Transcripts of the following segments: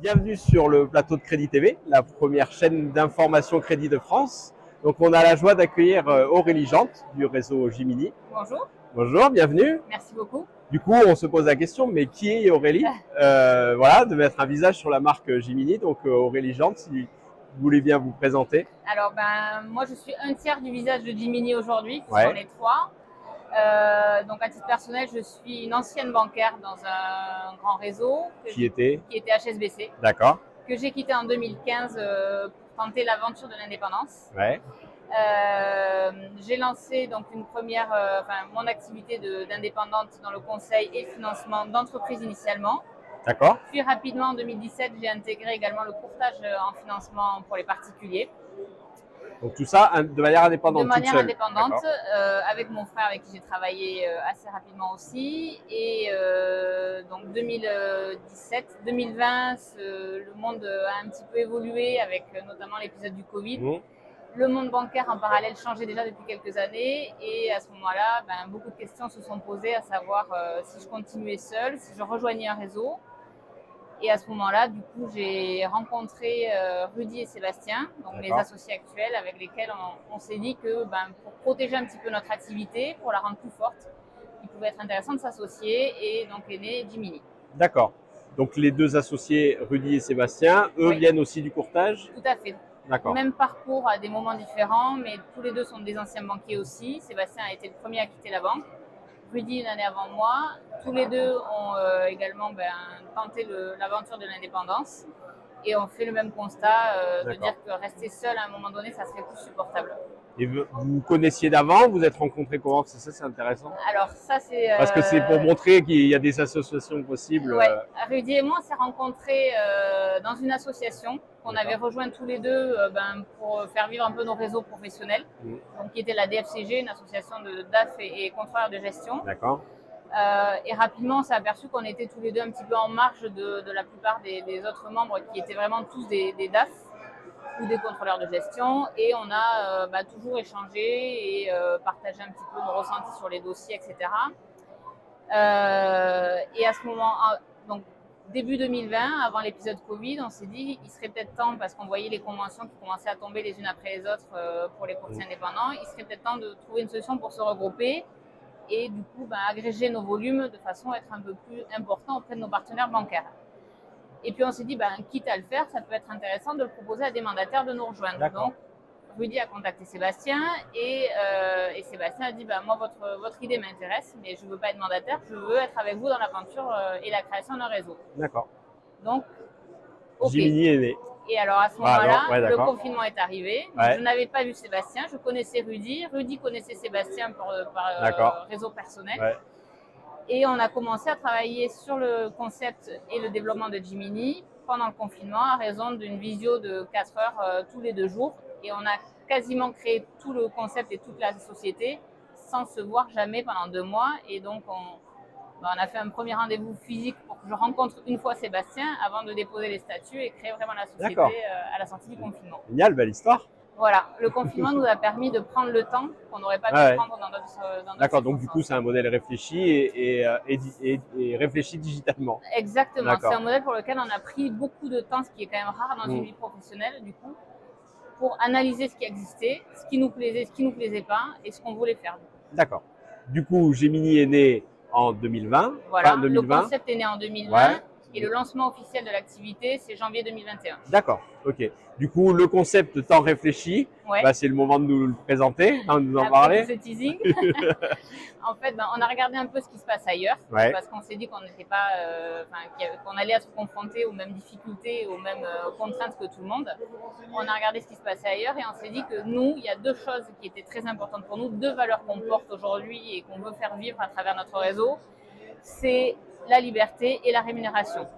Bienvenue sur le plateau de Crédit TV, la première chaîne d'information crédit de France. Donc on a la joie d'accueillir Aurélie Jante du réseau Jiminy. Bonjour. Bonjour, bienvenue. Merci beaucoup. Du coup, on se pose la question, mais qui est Aurélie? Voilà, de mettre un visage sur la marque Jiminy. Donc Aurélie Jante, si vous voulez bien vous présenter. Alors, moi, je suis un tiers du visage de Jiminy aujourd'hui, Ouais. puisqu'on est trois. Donc, à titre personnel, je suis une ancienne bancaire dans un grand réseau Qui était HSBC, D'accord. que j'ai quitté en 2015 pour tenter l'aventure de l'indépendance. Ouais. J'ai lancé donc mon activité d'indépendante dans le conseil et le financement d'entreprises initialement. D'accord. Puis rapidement, en 2017, j'ai intégré également le courtage en financement pour les particuliers. Donc tout ça de manière indépendante. De manière toute seule. indépendante, avec mon frère avec qui j'ai travaillé assez rapidement aussi. Et donc 2017, 2020, le monde a un petit peu évolué avec notamment l'épisode du Covid. Mmh. Le monde bancaire en parallèle changeait déjà depuis quelques années et à ce moment-là, beaucoup de questions se sont posées, à savoir si je continuais seule, si je rejoignais un réseau. Et à ce moment-là, du coup, j'ai rencontré Rudy et Sébastien, donc mes associés actuels, avec lesquels on s'est dit que pour protéger un petit peu notre activité, pour la rendre plus forte, il pouvait être intéressant de s'associer et donc est né Jiminy. D'accord. Donc les deux associés, Rudy et Sébastien, eux viennent aussi du courtage? Tout à fait. D'accord. Même parcours à des moments différents, mais tous les deux sont des anciens banquiers aussi. Sébastien a été le premier à quitter la banque. Rudy une année avant moi. Tous les deux ont également tenté l'aventure de l'indépendance et on fait le même constat de dire que rester seul à un moment donné, ça serait plus supportable. Et vous connaissiez d'avant, vous êtes rencontrés comment? C'est intéressant. Alors ça c'est... Parce que c'est pour montrer qu'il y a des associations possibles. Ouais. Rudy et moi on s'est rencontrés dans une association qu'on avait rejoint tous les deux pour faire vivre un peu nos réseaux professionnels, donc qui était la DFCG, une association de DAF et contrôleurs de gestion. D'accord. Et rapidement, on s'est aperçu qu'on était tous les deux un petit peu en marge de la plupart des autres membres qui étaient vraiment tous des DAF ou des contrôleurs de gestion. Et on a toujours échangé et partagé un petit peu nos ressentis sur les dossiers, etc. Et à ce moment, donc début 2020, avant l'épisode Covid, on s'est dit il serait peut-être temps, parce qu'on voyait les conventions qui commençaient à tomber les unes après les autres pour les courtiers indépendants, il serait peut-être temps de trouver une solution pour se regrouper et du coup agréger nos volumes de façon à être un peu plus important auprès de nos partenaires bancaires. Et puis on s'est dit, quitte à le faire, ça peut être intéressant de le proposer à des mandataires de nous rejoindre. Donc Rudy a contacté Sébastien et Sébastien a dit, moi votre idée m'intéresse, mais je ne veux pas être mandataire, je veux être avec vous dans l'aventure et la création d'un réseau. D'accord. Donc, Jiminy est né. Et alors à ce moment-là, le confinement est arrivé. Je n'avais pas vu Sébastien, je connaissais Rudy. Rudy connaissait Sébastien par réseau personnel. Et on a commencé à travailler sur le concept et le développement de Jiminy pendant le confinement à raison d'une visio de 4 heures tous les 2 jours. Et on a quasiment créé tout le concept et toute la société sans se voir jamais pendant 2 mois. Et donc on a fait un premier rendez-vous physique pour que je rencontre une fois Sébastien avant de déposer les statuts et créer vraiment la société à la sortie du confinement. Génial, belle histoire. Voilà, le confinement nous a permis de prendre le temps qu'on n'aurait pas pu prendre dans d'autres D'accord, donc du coup c'est un modèle réfléchi et réfléchi digitalement. Exactement, c'est un modèle pour lequel on a pris beaucoup de temps, ce qui est quand même rare dans une vie professionnelle du coup, pour analyser ce qui existait, ce qui nous plaisait, ce qui nous plaisait pas et ce qu'on voulait faire. D'accord. Du coup, Jiminy est né en 2020. Voilà, le concept est né en 2020 et le lancement officiel de l'activité, c'est janvier 2021. D'accord, ok. Du coup, le concept tant réfléchi, c'est le moment de nous le présenter, de nous en parler. Ce teasing. En fait, on a regardé un peu ce qui se passe ailleurs, parce qu'on s'est dit qu'on n'était pas, qu'on allait être confronté aux mêmes difficultés, aux mêmes contraintes que tout le monde. On a regardé ce qui se passait ailleurs et on s'est dit que nous, il y a 2 choses qui étaient très importantes pour nous, 2 valeurs qu'on porte aujourd'hui et qu'on veut faire vivre à travers notre réseau. C'est la liberté et la rémunération.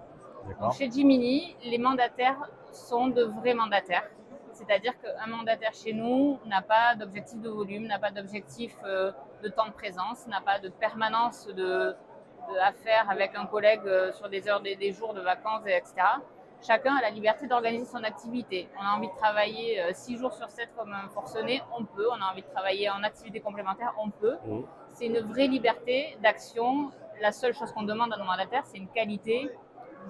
Donc chez Jiminy, les mandataires sont de vrais mandataires. C'est-à-dire qu'un mandataire chez nous n'a pas d'objectif de volume, n'a pas d'objectif de temps de présence, n'a pas de permanence à faire avec un collègue sur des heures, des jours de vacances, etc. Chacun a la liberté d'organiser son activité. On a envie de travailler 6 jours sur 7 comme un forcené, on peut. On a envie de travailler en activité complémentaire, on peut. C'est une vraie liberté d'action. La seule chose qu'on demande à nos mandataires, c'est une qualité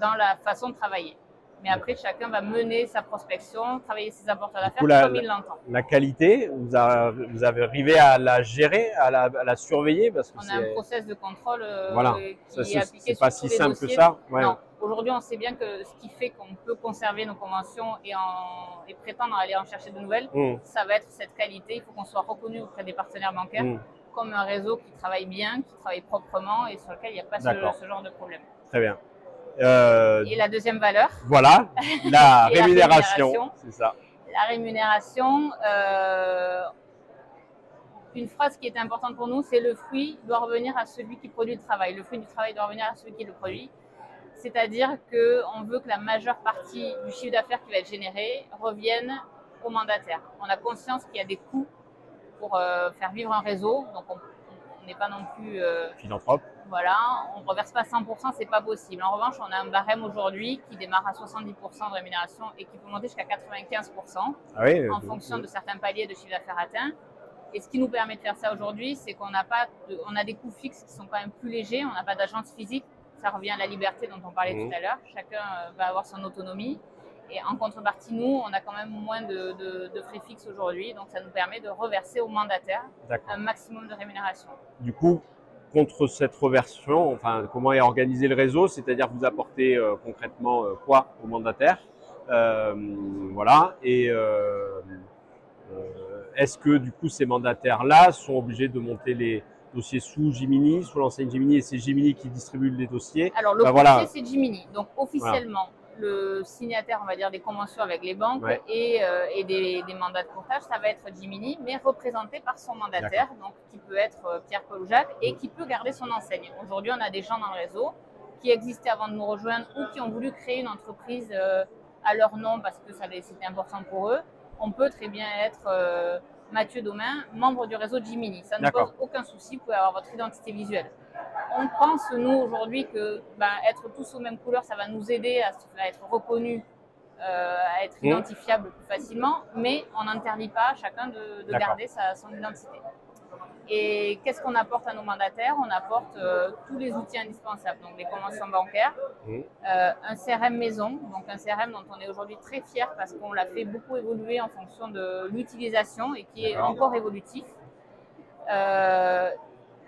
dans la façon de travailler. Mais après, chacun va mener sa prospection, travailler ses apporteurs d'affaires comme il l'entend. La qualité, vous avez arrivé à la gérer, à la surveiller parce que on a un process de contrôle voilà. qui est appliqué sur tous les dossiers. C'est pas si simple que ça. Ouais. Non. Aujourd'hui, on sait bien que ce qui fait qu'on peut conserver nos conventions et prétendre aller en chercher de nouvelles, ça va être cette qualité. Il faut qu'on soit reconnu auprès des partenaires bancaires comme un réseau qui travaille bien, qui travaille proprement et sur lequel il n'y a pas ce genre de problème. Très bien. Et la deuxième valeur. Voilà, la rémunération, c'est ça. La rémunération, une phrase qui est importante pour nous, c'est le fruit doit revenir à celui qui produit le travail. Le fruit du travail doit revenir à celui qui le produit. C'est-à-dire qu'on veut que la majeure partie du chiffre d'affaires qui va être généré revienne au mandataire. On a conscience qu'il y a des coûts pour faire vivre un réseau, donc on n'est pas non plus philanthrope. Voilà, on ne reverse pas 100%, c'est pas possible. En revanche, on a un barème aujourd'hui qui démarre à 70% de rémunération et qui peut monter jusqu'à 95% en fonction de certains paliers de chiffre d'affaires atteints. Et ce qui nous permet de faire ça aujourd'hui, c'est qu'on a des coûts fixes qui sont quand même plus légers, on n'a pas d'agence physique, ça revient à la liberté dont on parlait tout à l'heure, chacun va avoir son autonomie. Et en contrepartie, nous, on a quand même moins de frais fixes aujourd'hui, donc ça nous permet de reverser au mandataire un maximum de rémunération. Du coup, contre cette reversion, enfin, comment est organisé le réseau, c'est-à-dire vous apportez concrètement quoi au mandataire, voilà. Et est-ce que du coup ces mandataires-là sont obligés de monter les dossiers sous Jiminy, sous l'enseigne Jiminy, et c'est Jiminy qui distribue les dossiers? Alors le courtier c'est Jiminy, donc officiellement. Le signataire, on va dire, des conventions avec les banques et des mandats de courtage, ça va être Jiminy, mais représenté par son mandataire, donc qui peut être Pierre-Paul ou Jacques, et qui peut garder son enseigne. Aujourd'hui, on a des gens dans le réseau qui existaient avant de nous rejoindre ou qui ont voulu créer une entreprise à leur nom parce que c'était important pour eux. On peut très bien être Mathieu Domain, membre du réseau Jiminy. Ça ne pose aucun souci, vous pouvez avoir votre identité visuelle. On pense, nous, aujourd'hui, que être tous aux mêmes couleurs, ça va nous aider à être reconnus, à être identifiables plus facilement, mais on n'interdit pas à chacun de garder son identité. Et qu'est-ce qu'on apporte à nos mandataires? On apporte tous les outils indispensables, donc les conventions bancaires, un CRM maison, donc un CRM dont on est aujourd'hui très fier parce qu'on l'a fait beaucoup évoluer en fonction de l'utilisation et qui est encore évolutif.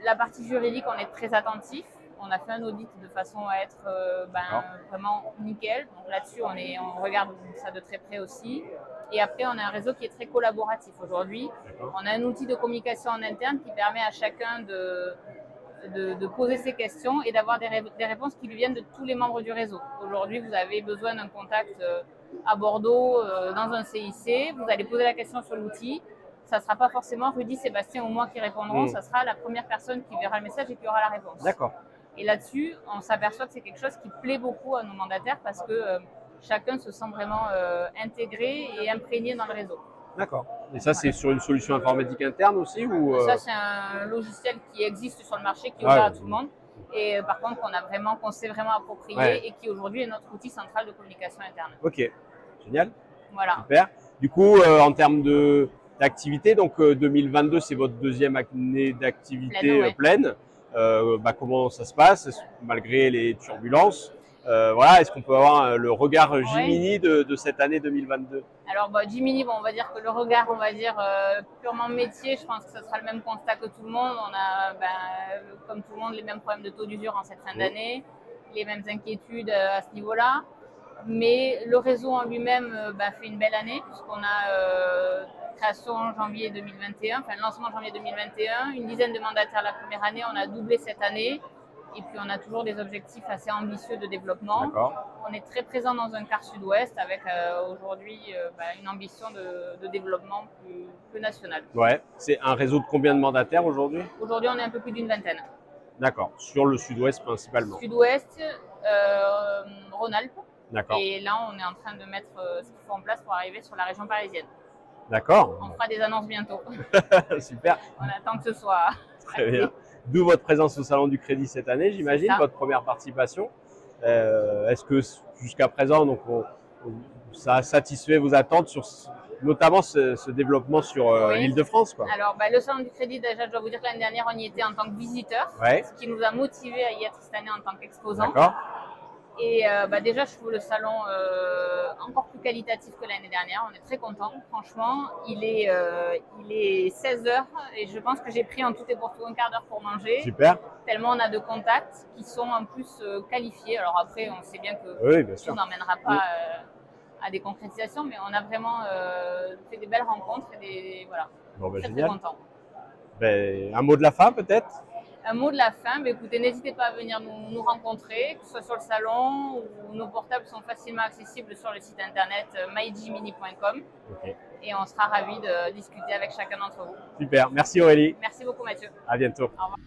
La partie juridique, on est très attentif. On a fait un audit de façon à être vraiment nickel. Donc là-dessus, on regarde ça de très près aussi. Et après, on a un réseau qui est très collaboratif aujourd'hui. On a un outil de communication en interne qui permet à chacun de poser ses questions et d'avoir des réponses qui lui viennent de tous les membres du réseau. Aujourd'hui, vous avez besoin d'un contact à Bordeaux, dans un CIC. Vous allez poser la question sur l'outil. Ça ne sera pas forcément Rudy, Sébastien ou moi qui répondront, ça sera la première personne qui verra le message et qui aura la réponse. D'accord. Et là-dessus, on s'aperçoit que c'est quelque chose qui plaît beaucoup à nos mandataires parce que chacun se sent vraiment intégré et imprégné dans le réseau. D'accord. Et ça, c'est sur une solution informatique interne aussi ou Ça, c'est un logiciel qui existe sur le marché, qui est ouvert à tout le monde. Et par contre, qu'on s'est vraiment approprié et qui aujourd'hui est notre outil central de communication interne. Ok, génial. Voilà. Super. Du coup, en termes d'activité, donc 2022, c'est votre deuxième année d'activité pleine. Comment ça se passe malgré les turbulences? Voilà, est-ce qu'on peut avoir le regard Jiminy de cette année 2022? Alors Jiminy, on va dire que le regard, purement métier, je pense que ce sera le même constat que tout le monde. On a, comme tout le monde, les mêmes problèmes de taux d'usure en cette fin d'année, les mêmes inquiétudes à ce niveau-là. Mais le réseau en lui-même fait une belle année puisqu'on a création en janvier 2021, lancement en janvier 2021, une dizaine de mandataires la première année, on a doublé cette année et puis on a toujours des objectifs assez ambitieux de développement. On est très présent dans un quart sud-ouest avec aujourd'hui une ambition de développement plus national. Ouais, c'est un réseau de combien de mandataires aujourd'hui? Aujourd'hui, on est un peu plus d'une vingtaine. D'accord, sur le sud-ouest principalement. Sud-ouest, Rhône-Alpes. D'accord. Et là, on est en train de mettre ce qu'il faut en place pour arriver sur la région parisienne. D'accord. On fera des annonces bientôt. Super. On attend que ce soit très bien. D'où votre présence au Salon du Crédit cette année, j'imagine, votre première participation. Est-ce que jusqu'à présent, donc, ça a satisfait vos attentes sur notamment ce développement sur l'Île-de-France, quoi? Alors, le Salon du Crédit, déjà, je dois vous dire que l'année dernière, on y était en tant que visiteur, ce qui nous a motivés à y être cette année en tant qu'exposant. D'accord. Et déjà, je trouve le salon encore plus qualitatif que l'année dernière. On est très contents, franchement. Il est 16h et je pense que j'ai pris en tout et pour tout un quart d'heure pour manger. Super. Tellement on a de contacts qui sont en plus qualifiés. Alors après, on sait bien que tout n'emmènera pas à des concrétisations, mais on a vraiment fait des belles rencontres et voilà. Bon, très génial. Très contents. Un mot de la fin peut-être? Un mot de la fin, écoutez, n'hésitez pas à venir nous rencontrer, que ce soit sur le salon ou nos portables sont facilement accessibles sur le site internet mygmini.com. Et on sera ravis de discuter avec chacun d'entre vous. Super, merci Aurélie. Merci beaucoup Mathieu. À bientôt. Au revoir.